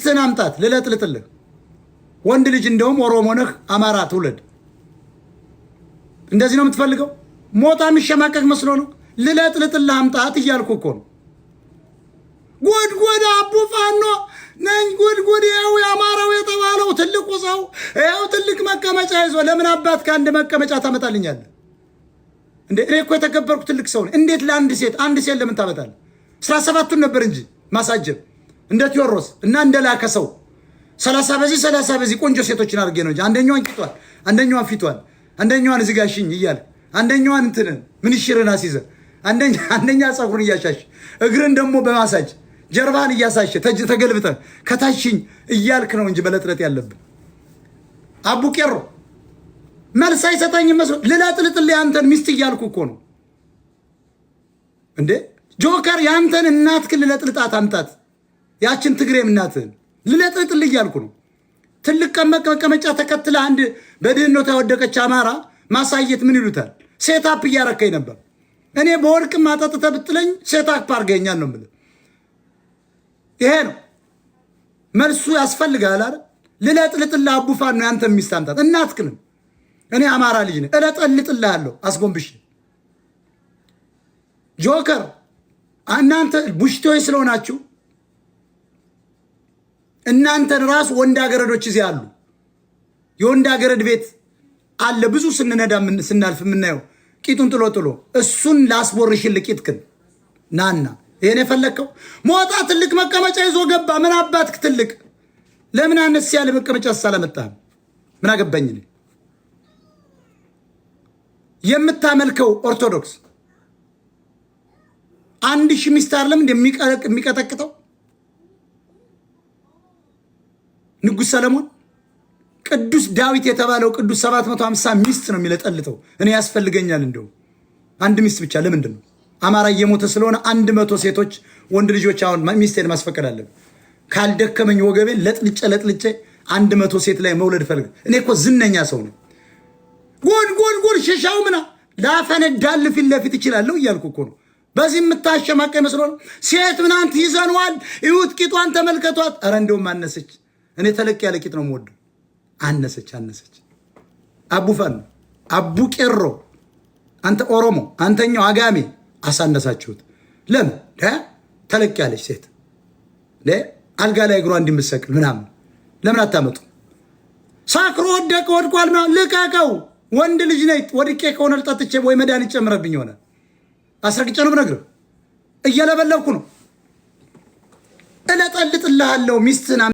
ሚስትህን አምጣት ልለጥልጥልህ። ወንድ ልጅ እንደውም ኦሮሞ ነህ አማራ ትውለድ። እንደዚህ ነው የምትፈልገው? ሞጣ የሚሸማቀቅ መስሎ ነው? ልለጥልጥልህ አምጣት እያልኩ እኮ ነው። ጉድጉድ አቡ ፋኖ ነኝ ጉድጉድ። ይኸው የአማራው የተባለው ትልቁ ሰው ይኸው ትልቅ መቀመጫ ይዞ ለምን አባት ከአንድ መቀመጫ ታመጣልኛለህ እንዴ? እኔ እኮ የተከበርኩ ትልቅ ሰው ነኝ። እንዴት ለአንድ ሴት ለምን ታመጣለህ? 17ቱን ነበር እንጂ ማሳጀብ እንደ ቴዎድሮስ እና እንደ ላከ ሰው 30 በዚህ ቆንጆ ሴቶችን አድርጌ ነው እንጂ አንደኛዋን ቂጧል፣ አንደኛዋን ፊቷል፣ አንደኛዋን እዚህ ጋር ሽኝ እያለ አንደኛዋን እንትንን ምን ይሽርና ሲዘ አንደኛ ፀጉሩን እያሻሽ እግርን ደግሞ በማሳጅ ጀርባን እያሳሸ ተገልብጠ ከታሽኝ እያልክ ነው እንጂ በለጥለጥ ያለብን። አቡ ቄሮ መልስ አይሰጠኝም መስሎ ልለጥልጥል ያንተን ሚስት እያልኩ እኮ ነው እንዴ። ጆከር ያንተን እናትክን ልለጥልጣት አምጣት። ያችን ትግሬም እናትህን ልለጥልጥል እያልኩ ነው። ትልቅ መቀመጫ ተከትለ አንድ በድህነት ያወደቀች አማራ ማሳየት ምን ይሉታል? ሴታፕ እያረከኝ ነበር። እኔ በወርቅም አጠጥተህ ብትለኝ ሴታፕ አድርገኛል ነው የምልህ። ይሄ ነው መልሱ። ያስፈልጋል አይደል? ልለጥልጥልህ አቡ ፋኖ ነው ያንተ ሚስት አምጣት። እናትክንም እኔ አማራ ልጅ ነኝ እለጥልጥልሃለሁ አስጎንብሽ። ጆከር እናንተ ቡሽቶይ ስለሆናችሁ እናንተን ራሱ ወንድ አገረዶች እዚህ አሉ። የወንድ አገረድ ቤት አለ ብዙ ስንነዳ ስናልፍ የምናየው ቂጡን ጥሎ እሱን ላስቦርሽል ቂጥክን ናና ይሄን የፈለከው ሞጣ ትልቅ መቀመጫ ይዞ ገባ። ምን አባትክ ትልቅ ለምን አነስ ያለ መቀመጫ ሳላመጣህ ምን አገባኝ? የምታመልከው ኦርቶዶክስ 1000 ሚስት አይደለም እንደሚቀጠቅጠው ንጉሥ ሰለሞን ቅዱስ ዳዊት የተባለው ቅዱስ 750 ሚስት ነው የሚለጠልጠው። እኔ ያስፈልገኛል እንደው አንድ ሚስት ብቻ። ለምንድን ነው አማራ እየሞተ ስለሆነ 100 ሴቶች ወንድ ልጆች አሁን ሚስቴን ማስፈቀድ አለብን? ካልደከመኝ ወገቤን ለጥልጬ 100 ሴት ላይ መውለድ ፈልግ። እኔ እኮ ዝነኛ ሰው ነው። ጉድ ሽሻው ምና ላፈነዳል ፊት ለፊት እችላለሁ እያልኩ እኮ ነው። በዚህ የምታሸማቀ መስሎ ነው። ሴት ምናንት ይዘንዋል። ይሁት ቂጧን ተመልከቷት። ኧረ እንደውም አነሰች። እኔ ተለቅ ያለ ቂጥ ነው የምወደው። አነሰች። አቡ ፋኖ አቡ ቄሮ አንተ ኦሮሞ አንተኛው አጋሜ አሳነሳችሁት። ለምን ተለቅ ያለች ሴት አልጋ ላይ እግሯ እንዲመሰቅል ምናምን ለምን አታመጡ? ሳክሮ ወደቀ ወድቋል ምናምን ልቀቀው። ወንድ ልጅ ነኝ። ወድቄ ከሆነ ልጠጥቼ ወይ መድኃኒት ጨምረብኝ ሆነ አስረግጬ ነው ብነግርህ። እየለበለብኩ ነው። እለጠልጥልሃለሁ ሚስትን